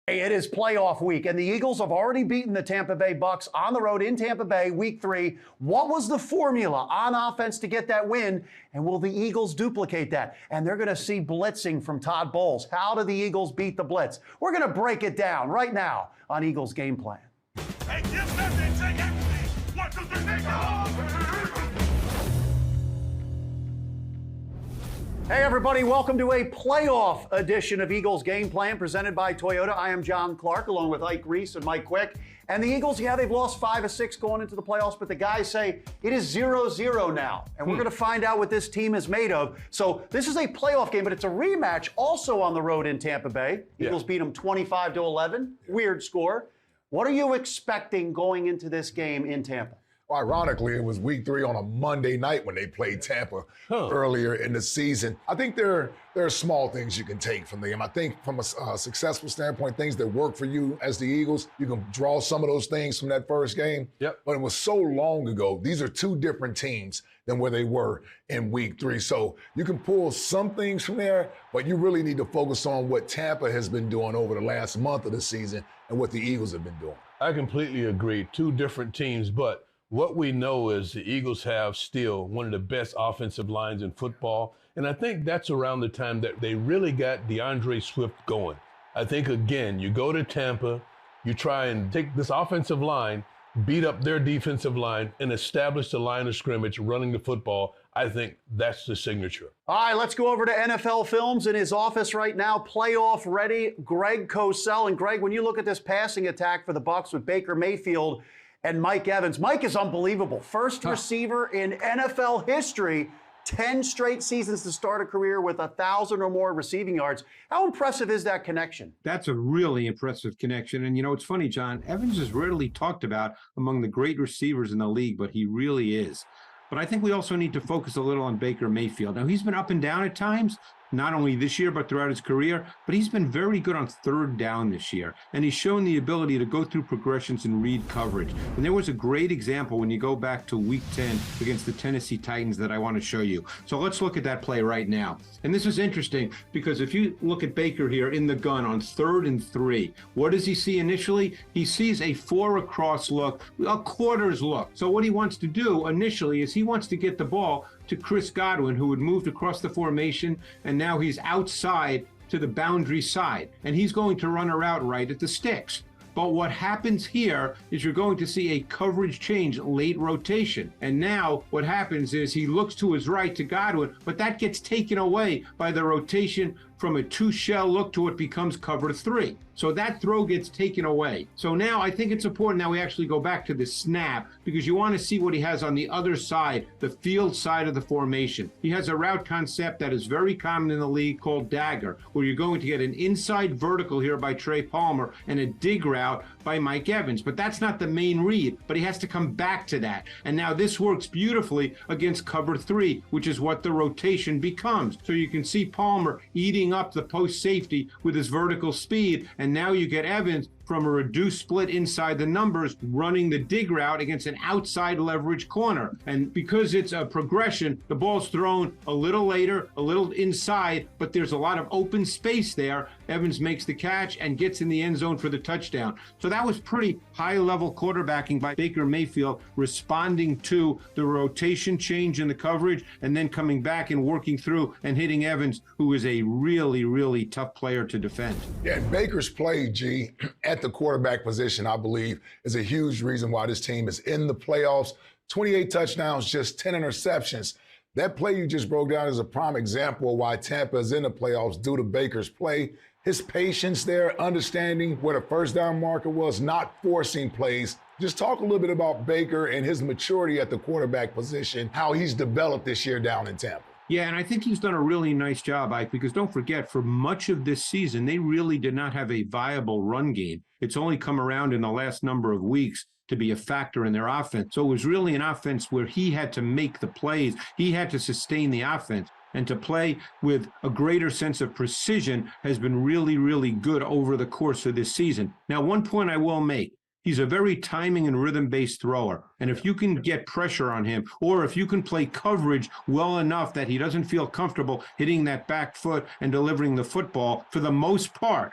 Hey, it is playoff week, and the Eagles have already beaten the Tampa Bay Bucs on the road in Tampa Bay, week 3. What was the formula on offense to get that win, and will the Eagles duplicate that? And they're going to see blitzing from Todd Bowles. How do the Eagles beat the blitz? We're going to break it down right now on Eagles Game Plan. Hey, give nothing, take everything. 1, 2, 3, go! Hey everybody, welcome to a playoff edition of Eagles Game Plan presented by Toyota. I am John Clark along with Ike Reese and Mike Quick. And the Eagles, yeah, they've lost 5 of 6 going into the playoffs, but the guys say it is 0-0 now. And we're going to find out what this team is made of. So this is a playoff game, but it's a rematch also on the road in Tampa Bay. Eagles beat them 25-11. Weird score. What are you expecting going into this game in Tampa? Well, ironically, it was week 3 on a Monday night when they played Tampa earlier in the season. I think there are small things you can take from them. I think from a successful standpoint, things that work for you as the Eagles, you can draw some of those things from that first game. Yep. But it was so long ago. These are 2 different teams than where they were in week 3. So you can pull some things from there, but you really need to focus on what Tampa has been doing over the last month of the season and what the Eagles have been doing. I completely agree. 2 different teams, but what we know is the Eagles have still one of the best offensive lines in football. And I think that's around the time that they really got DeAndre Swift going. I think, again, you go to Tampa, you try and take this offensive line, beat up their defensive line, and establish the line of scrimmage running the football. I think that's the signature. All right, let's go over to NFL Films in his office right now. Playoff ready, Greg Cosell. And Greg, when you look at this passing attack for the Bucs with Baker Mayfield and Mike Evans. Mike is unbelievable. First receiver in NFL history, 10 straight seasons to start a career with 1,000 or more receiving yards. How impressive is that connection? That's a really impressive connection. And, you know, it's funny, John, Evans is rarely talked about among the great receivers in the league, but he really is. But I think we also need to focus a little on Baker Mayfield. Now, he's been up and down at times, not only this year, but throughout his career, but he's been very good on third down this year. And he's shown the ability to go through progressions and read coverage. And there was a great example when you go back to week 10 against the Tennessee Titans that I want to show you. So let's look at that play right now. And this is interesting because if you look at Baker here in the gun on 3rd and 3, what does he see initially? He sees a 4 across look, a quarters look. So what he wants to do initially is he wants to get the ball to Chris Godwin, who had moved across the formation, and now he's outside to the boundary side, and he's going to run a route right at the sticks. But what happens here is you're going to see a coverage change, late rotation. And now what happens is he looks to his right to Godwin, but that gets taken away by the rotation from a 2-shell look to what becomes cover 3. So that throw gets taken away. So now I think it's important that we actually go back to the snap because you want to see what he has on the other side, the field side of the formation. He has a route concept that is very common in the league called dagger, where you're going to get an inside vertical here by Trey Palmer and a dig route by Mike Evans. But that's not the main read, but he has to come back to that. And now this works beautifully against cover 3, which is what the rotation becomes. So you can see Palmer eating up the post safety with his vertical speed, and now you get Evans from a reduced split inside the numbers running the dig route against an outside leverage corner. And because it's a progression, the ball's thrown a little later, a little inside, but there's a lot of open space there. Evans makes the catch and gets in the end zone for the touchdown. So that was pretty high-level quarterbacking by Baker Mayfield, responding to the rotation change in the coverage and then coming back and working through and hitting Evans, who is a really, really tough player to defend. Yeah, and Baker's play, G, at the quarterback position, I believe, is a huge reason why this team is in the playoffs. 28 touchdowns, just 10 interceptions. That play you just broke down is a prime example of why Tampa is in the playoffs due to Baker's play. His patience there, understanding where the first down marker was, not forcing plays. Just talk a little bit about Baker and his maturity at the quarterback position, how he's developed this year down in Tampa. Yeah, and I think he's done a really nice job, Ike, because don't forget, for much of this season, they really did not have a viable run game. It's only come around in the last number of weeks to be a factor in their offense. So it was really an offense where he had to make the plays. He had to sustain the offense. And to play with a greater sense of precision has been really, really good over the course of this season. Now, one point I will make. He's a very timing and rhythm-based thrower. And if you can get pressure on him, or if you can play coverage well enough that he doesn't feel comfortable hitting that back foot and delivering the football, for the most part,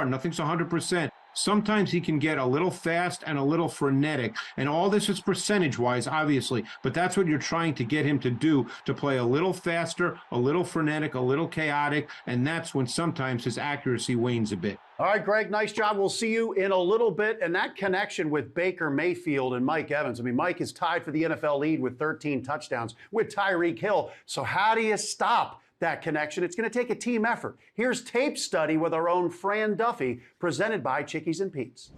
nothing's 100%. Sometimes he can get a little fast and a little frenetic, and all this is percentage-wise, obviously, but that's what you're trying to get him to do, to play a little faster, a little frenetic, a little chaotic, and that's when sometimes his accuracy wanes a bit. All right, Greg, nice job. We'll see you in a little bit. And that connection with Baker Mayfield and Mike Evans. I mean, Mike is tied for the NFL lead with 13 touchdowns with Tyreek Hill. So how do you stop that connection? It's going to take a team effort. Here's tape study with our own Fran Duffy, presented by Chickies and Pete's.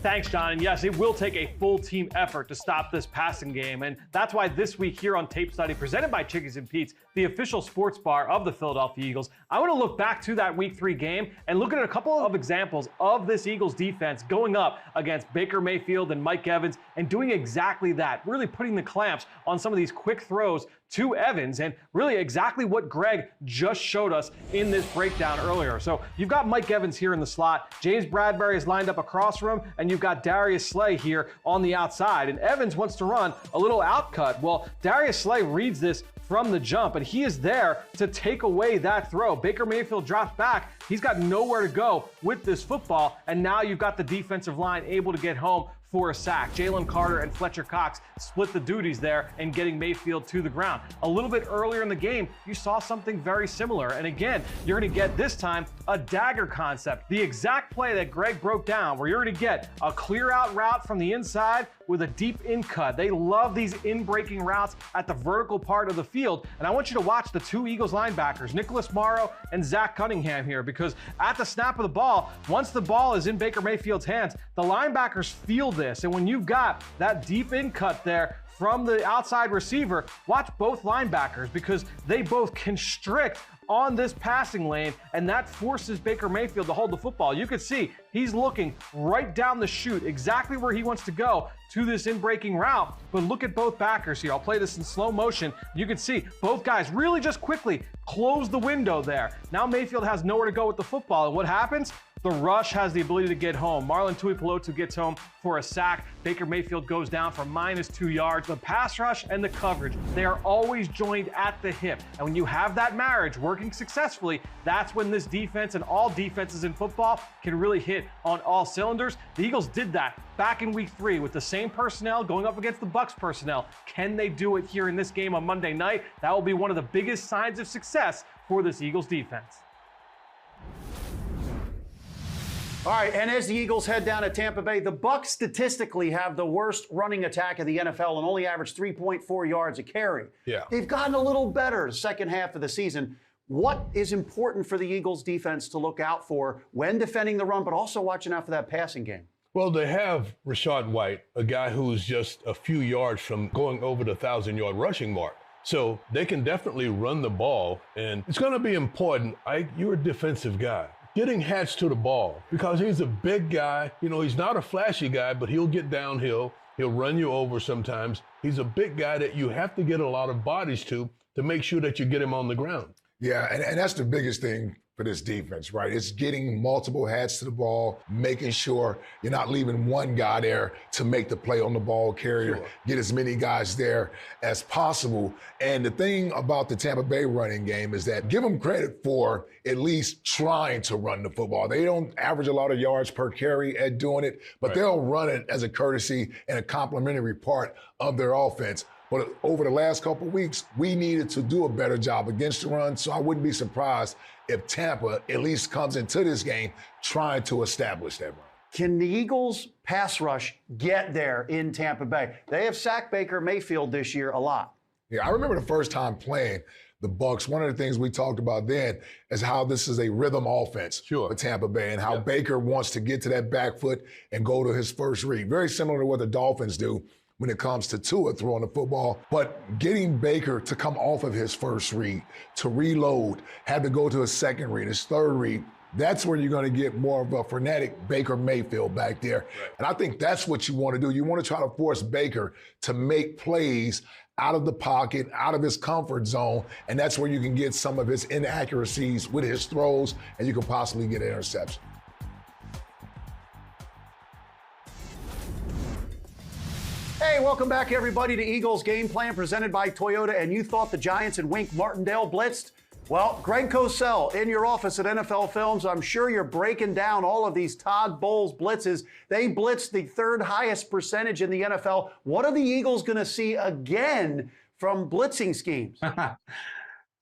Thanks, John. And yes, it will take a full team effort to stop this passing game. And that's why this week here on Tape Study, presented by Chickies and Pete's, the official sports bar of the Philadelphia Eagles, I want to look back to that Week 3 game and look at a couple of examples of this Eagles defense going up against Baker Mayfield and Mike Evans and doing exactly that, really putting the clamps on some of these quick throws to Evans, and really exactly what Greg just showed us in this breakdown earlier. So you've got Mike Evans here in the slot, James Bradbury is lined up across from him, and you've got Darius Slay here on the outside, and Evans wants to run a little out cut. Well, Darius Slay reads this from the jump, and he is there to take away that throw. Baker Mayfield drops back. He's got nowhere to go with this football, and now you've got the defensive line able to get home for a sack. Jalen Carter and Fletcher Cox split the duties there and getting Mayfield to the ground. A little bit earlier in the game, you saw something very similar. And again, you're going to get this time a dagger concept. The exact play that Greg broke down, where you're going to get a clear out route from the inside with a deep in cut. They love these in-breaking routes at the vertical part of the field. And I want you to watch the two Eagles linebackers, Nicholas Morrow and Zach Cunningham here, because at the snap of the ball, once the ball is in Baker Mayfield's hands, the linebackers feel this. And when you've got that deep in cut there from the outside receiver, watch both linebackers, because they both constrict on this passing lane, and that forces Baker Mayfield to hold the football. You can see he's looking right down the chute, exactly where he wants to go to this in-breaking route. But look at both backers here. I'll play this in slow motion. You can see both guys really just quickly close the window there. Now Mayfield has nowhere to go with the football, and what happens? The rush has the ability to get home. Marlon Tuipulotu gets home for a sack. Baker Mayfield goes down for -2 yards. The pass rush and the coverage, they are always joined at the hip. And when you have that marriage working successfully, that's when this defense and all defenses in football can really hit on all cylinders. The Eagles did that back in Week 3 with the same personnel going up against the Bucs personnel. Can they do it here in this game on Monday night? That will be one of the biggest signs of success for this Eagles defense. All right, and as the Eagles head down to Tampa Bay, the Bucs statistically have the worst running attack of the NFL and only average 3.4 yards a carry. Yeah. They've gotten a little better the second half of the season. What is important for the Eagles defense to look out for when defending the run, but also watching out for that passing game? Well, they have Rachaad White, a guy who's just a few yards from going over the 1,000-yard rushing mark. So they can definitely run the ball, and it's going to be important. You're a defensive guy. Getting Hatch to the ball, because he's a big guy. You know, he's not a flashy guy, but he'll get downhill. He'll run you over sometimes. He's a big guy that you have to get a lot of bodies to make sure that you get him on the ground. Yeah, and that's the biggest thing for this defense, right? It's getting multiple hats to the ball, making sure you're not leaving one guy there to make the play on the ball carrier, Sure. Get as many guys there as possible. And the thing about the Tampa Bay running game is that give them credit for at least trying to run the football. They don't average a lot of yards per carry at doing it, but they'll run it as a courtesy and a complementary part of their offense. But over the last couple of weeks, we needed to do a better job against the run, so I wouldn't be surprised if Tampa at least comes into this game trying to establish that run. Can the Eagles pass rush get there in Tampa Bay? They have sacked Baker Mayfield this year a lot. Yeah, I remember the first time playing the Bucs. One of the things we talked about then is how this is a rhythm offense for Tampa Bay, and how Baker wants to get to that back foot and go to his first read. Very similar to what the Dolphins do when it comes to Tua throwing the football. But getting Baker to come off of his first read, to reload, have to go to his second read, his third read, that's where you're going to get more of a frenetic Baker Mayfield back there. Right. And I think that's what you want to do. You want to try to force Baker to make plays out of the pocket, out of his comfort zone, and that's where you can get some of his inaccuracies with his throws, and you can possibly get an interception. Hey, welcome back, everybody, to Eagles Game Plan presented by Toyota. And you thought the Giants and Wink Martindale blitzed? Well, Greg Cosell, in your office at NFL Films, I'm sure you're breaking down all of these Todd Bowles blitzes. They blitzed the third highest percentage in the NFL. What are the Eagles going to see again from blitzing schemes?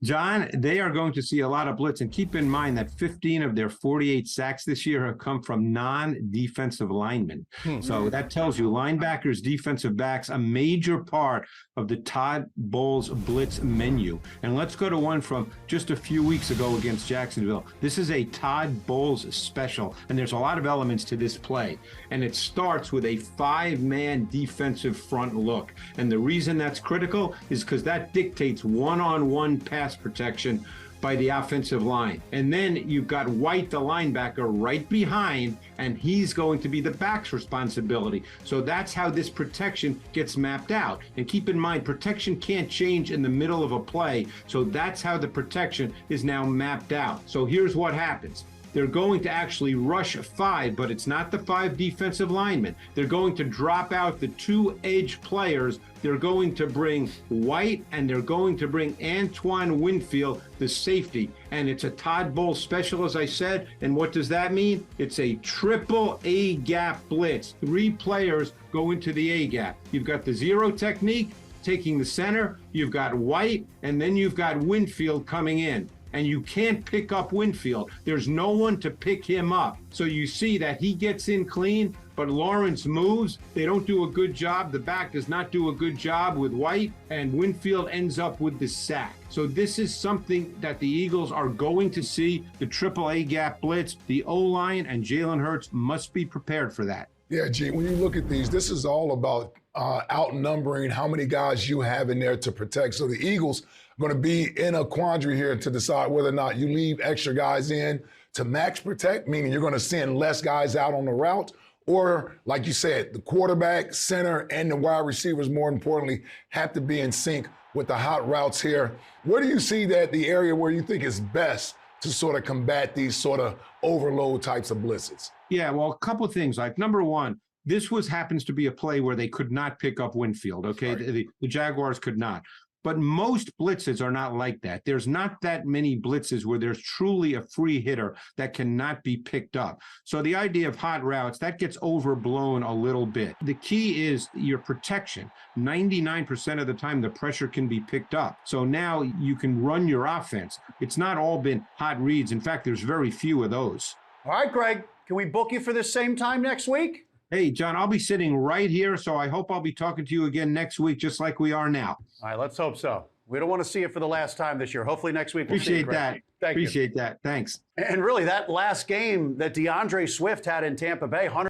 John, they are going to see a lot of blitz, and keep in mind that 15 of their 48 sacks this year have come from non-defensive linemen. So that tells you linebackers, defensive backs, a major part of the Todd Bowles blitz menu. And let's go to one from just a few weeks ago against Jacksonville. This is a Todd Bowles special, and there's a lot of elements to this play. And it starts with a 5-man defensive front look. And the reason that's critical is because that dictates one-on-one pass protection by the offensive line. And then you've got White, the linebacker, right behind, and he's going to be the back's responsibility. So that's how this protection gets mapped out. And keep in mind, protection can't change in the middle of a play. So that's how the protection is now mapped out. So here's what happens. They're going to actually rush 5, but it's not the 5 defensive linemen. They're going to drop out the 2 edge players. They're going to bring White, and they're going to bring Antoine Winfield, the safety. And it's a Todd Bowles special, as I said. And what does that mean? It's a triple A gap blitz. 3 players go into the A gap. You've got the zero technique, taking the center. You've got White, and then you've got Winfield coming in. And you can't pick up Winfield. There's no one to pick him up. So you see that he gets in clean, but Lawrence moves. They don't do a good job. The back does not do a good job with White, and Winfield ends up with the sack. So this is something that the Eagles are going to see, the triple A gap blitz. The O-line and Jalen Hurts must be prepared for that. Yeah, G, when you look at these, this is all about outnumbering how many guys you have in there to protect. So the Eagles are going to be in a quandary here to decide whether or not you leave extra guys in to max protect, meaning you're going to send less guys out on the route, or, like you said, the quarterback, center, and the wide receivers, more importantly, have to be in sync with the hot routes here. Where do you see that the area where you think is best to sort of combat these sort of overload types of blitzes? Yeah, well, a couple of things. Like, number one, this happens to be a play where they could not pick up Winfield, okay? Right. The Jaguars could not. But most blitzes are not like that. There's not that many blitzes where there's truly a free hitter that cannot be picked up. So the idea of hot routes, that gets overblown a little bit. The key is your protection. 99% of the time, the pressure can be picked up. So now you can run your offense. It's not all been hot reads. In fact, there's very few of those. All right, Greg, can we book you for the same time next week? Hey, John, I'll be sitting right here, so I hope I'll be talking to you again next week, just like we are now. All right, let's hope so. We don't want to see it for the last time this year. Hopefully next week we'll see it. Appreciate that. Thank you. Appreciate that. Thanks. And really, that last game that DeAndre Swift had in Tampa Bay, 100